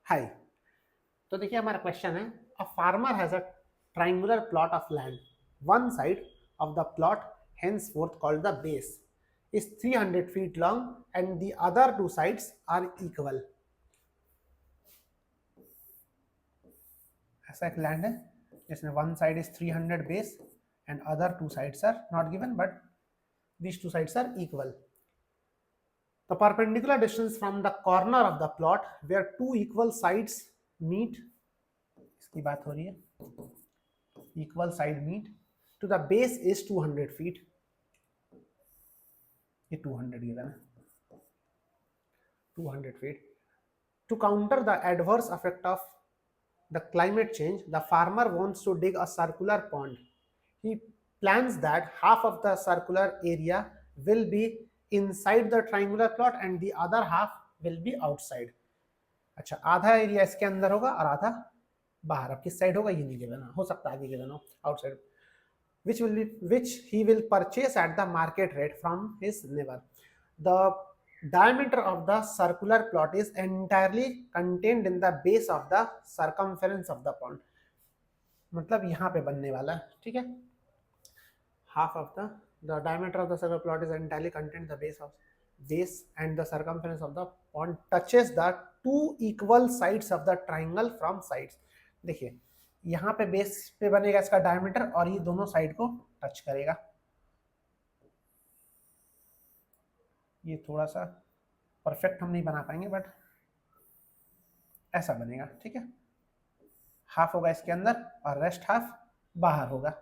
हाय। तो देखिए हमारा क्वेश्चन है, a farmer has a triangular plot of land, one side of the plot henceforth called the base is 300 feet long and the other two sides are equal। ऐसा एक land है जिसमें one side is 300 base and other two sides are not given but these two sides are equal। The perpendicular distance from the corner of the plot where two equal sides meet, इसकी बात हो रही है, equal side meet to the base is 200 feet। ये 200 given है, 200 feet। To counter the adverse effect of the climate change, the farmer wants to dig a circular pond। He plans that half of the circular area will be inside the triangular plot and the other half will be outside। अच्छा, आधा area इसके अंदर होगा और आधा बाहर। अब किस साइड होगा ये नहीं गिवन, हो सकता है आगे गिवन हो, outside. which he will purchase at the market rate from his neighbor। The diameter of the circular plot is entirely contained in the base of the circumference of the pond। मतलब यहाँ पे बनने वाला है, ठीक है। half of the diameter of the circular plot is entirely contained in the base and the circumference of the pond touches the two equal sides of the triangle from sides। देखिए यहाँ पे बेस पे बनेगा इसका diameter और ये दोनों side को टच करेगा। ये थोड़ा सा परफेक्ट हम नहीं बना पाएंगे बट ऐसा बनेगा, ठीक है। हाफ होगा इसके अंदर और रेस्ट हाफ बाहर होगा,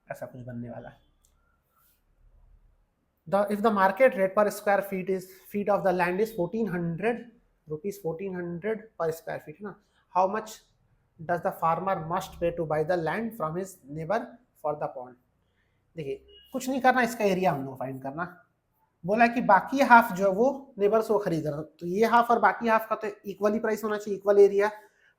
ऐसा कुछ बनने वाला है। If the market rate per square feet of the land is 1400 rupees, 1400 per square feet ना, how much does the farmer must pay to buy the land from his neighbor for the pond। देखिए कुछ नहीं करना, इसका area हम लोग find करना। बोला कि बाकी हाफ जो वो नेबर से खरीद रहा, तो ये हाफ और बाकी हाफ का तो इक्वली प्राइस होना चाहिए, इक्वल एरिया।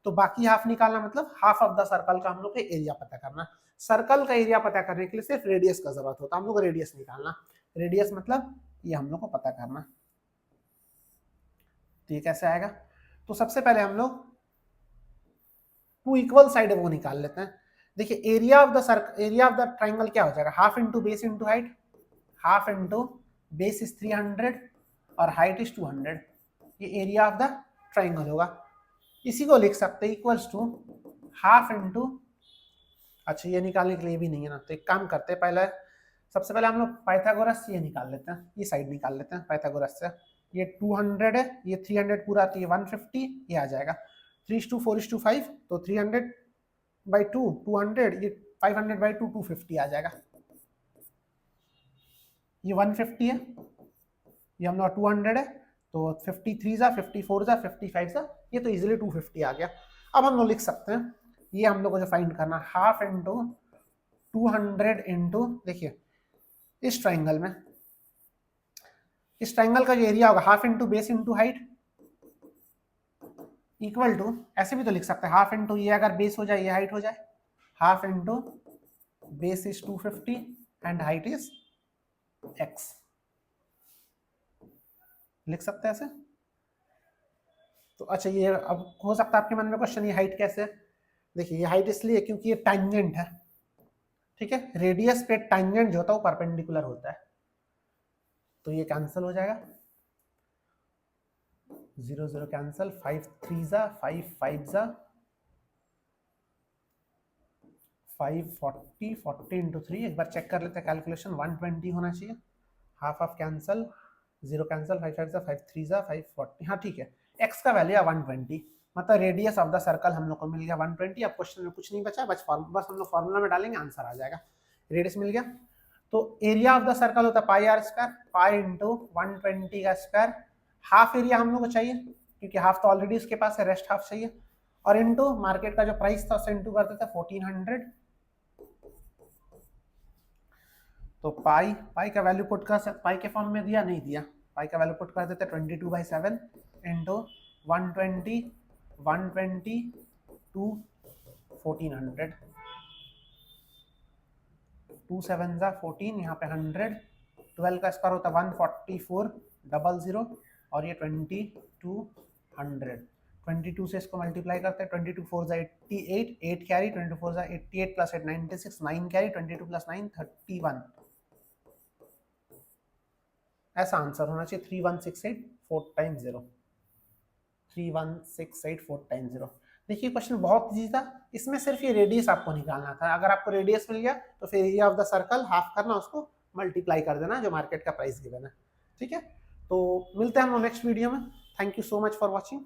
तो बाकी हाफ निकालना मतलब हाफ ऑफ द सर्कल का हम लोग को एरिया पता करना। सर्कल का एरिया पता करने के लिए सिर्फ रेडियस का जरूरत होता है, हम लोग को रेडियस निकालना। रेडियस मतलब ये हम लोग को पता करना। तो ये कैसे आएगा, तो सबसे पहले हम लोग टू इक्वल साइड वो निकाल लेते हैं। देखिए एरिया ऑफ द ट्राइंगल क्या हो जाएगा, half into base into height. Half into base is 300 और हाइट इज 200, ये एरिया ऑफ द ट्राइंगल होगा। इसी को लिख सकते हैं इक्वल्स टू हाफ इंटू, अच्छा ये निकालने के लिए भी नहीं है ना, तो एक काम करते हैं, पहले सबसे पहले हम लोग पाइथागोरस ये निकाल लेते हैं, ये साइड निकाल लेते हैं पाइथागोरस से। ये 200 है, ये 300 पूरा, तो ये 150 ये आ जाएगा। 3:4:5 तो 300/2 200, ये 500/2 250 आ जाएगा। ये 150 है, ये हम लोग 200 है, तो 53 जा 54 जा 55 जा, ये तो इजीली 250 आ गया। अब हम लोग लिख सकते हैं, ये हम लोग को जो फाइंड करना, हाफ इंटू 200 इंटू, देखिए इस ट्राइंगल में, इस ट्राइंगल का जो एरिया होगा half into base into height equal to, ऐसे भी तो लिख सकते हैं, हाफ इंटू ये अगर बेस हो जाए ये हाइट हो जाए, half into base is 250 and height is x, लिख सकते हैं ऐसे। तो अच्छा ये अब हो सकता है आपके मन में क्वेश्चन, ये हाइट कैसे है। देखिए ये हाइट इसलिए क्योंकि ये टैंजेंट है, ठीक है। रेडियस पे टैंजेंट जो होता है वो परपेंडिकुलर होता है, तो ये कैंसिल हो जाएगा, 0 0 कैंसिल, 5 3 जा 5 5 जा 5 40 40 इंटू 3, एक बार चेक कर लेते हैं कैलकुलेशन, 120 होना चाहिए। हाफ ऑफ कैंसिल, 0 कैंसिल, 5 5 जा 5 3 जा 5 40, हाँ ठीक है। x का वैल्यू है 120, मतलब रेडियस ऑफ द सर्कल हम लोग को मिल गया 120। अब क्वेश्चन में कुछ नहीं बचा, बस हम लोग फॉर्मूला में डालेंगे, आंसर आ जाएगा। रेडियस मिल गया, तो एरिया ऑफ द सर्कल होता है पाई आर स्क्वायर, पाई इंटू 120 का स्क्वायर। हाफ एरिया हम लोग को चाहिए क्योंकि हाफ तो ऑलरेडी उसके पास है, रेस्ट हाफ चाहिए, और इंटू मार्केट का जो प्राइस था उससे इंटू करते थे 1400। तो पाई का वैल्यू पुट कर सकते, पाई के फॉर्म में दिया नहीं दिया, पाई का वैल्यू पुट कर देते 22/7 इंटू 120 टू 1400, 2 7 जा 14, यहाँ पे 100, 12 का स्क्वायर होता है 14400 और ये 2200, 22 से इसको मल्टीप्लाई करते हैं, 22 4 जा 88, 8 कैरी, 22 4 जा 88 प्लस 8 96, 9 कैरी, 22 प्लस 9 31। ऐसा आंसर होना चाहिए 3168 4 टाइम्स 0, 3168 4 टाइम्स 0। देखिए क्वेश्चन बहुत इजी था, इसमें सिर्फ ये रेडियस आपको निकालना था। अगर आपको रेडियस मिल गया तो फिर area of the circle half करना, उसको मल्टीप्लाई कर देना जो मार्केट का प्राइस गिवन है। ठीक है, तो मिलते हैं हम नेक्स्ट वीडियो में। Thank you so much for watching.